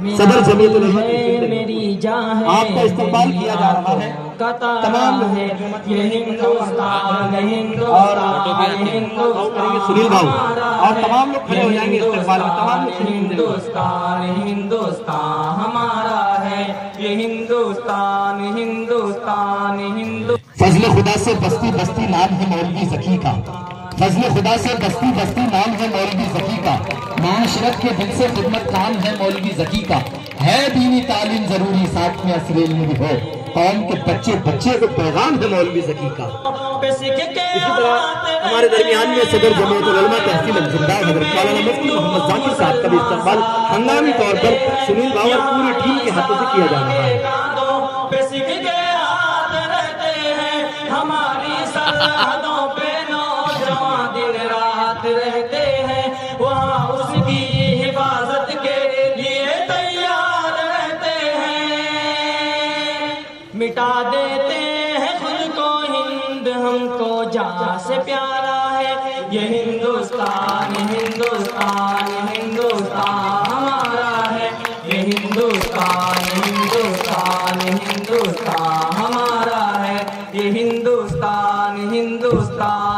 सदर जमीयत उलमा आपका इस्तेमाल किया जा रहा है। तमाम है ये हिंदुस्तान, हिंदुस्तान, हिंदुस्तान सुनील भाऊ और तमाम लोग खड़े हो जाएंगे इस्तेमाल में। तमाम हिंदुस्तान, हिंदुस्तान हमारा है ये हिंदुस्तान, हिंदुस्तान, हिंदुस्तान। फजल खुदा से बस्ती बस्ती नाम है मौलवी ज़की का, फजल खुदा से बस्ती बस्ती नाम है मौलवी ज़की का, माशरत के दिल से खिदमत काम है मौलवी ज़की का, है दीनी तालीम जरूरी साथ में असर इल्म भी हो, कौम के बच्चे बच्चे को पैगाम है मौलवी ज़की का। इसी तरह हमारे दरमियान में सदर जमीयत उलमा तहसील अमजदार हज़रत मौलाना मुफ्ती मोहम्मद ज़ाकिर साहब का भी इस्तेमाल हंगामी तौर पर सुनील भाऊ और पूरी टीम के हाथों से किया जा रहा है। हमारी सरहदों पे नौजवान दिन रात रहते हैं, वहाँ उसकी हिफाजत के लिए तैयार रहते हैं। मिटा देते हैं खुद को हिंद, हमको जान से प्यारा है ये हिंदुस्तान, हिंदुस्तान, हिंदुस्तान हमारा है ये हिंदुस्तान, हिंदुस्तान, हिंदुस्तान हमारा है ये हिंदुस्तान, हिंदुस्तान।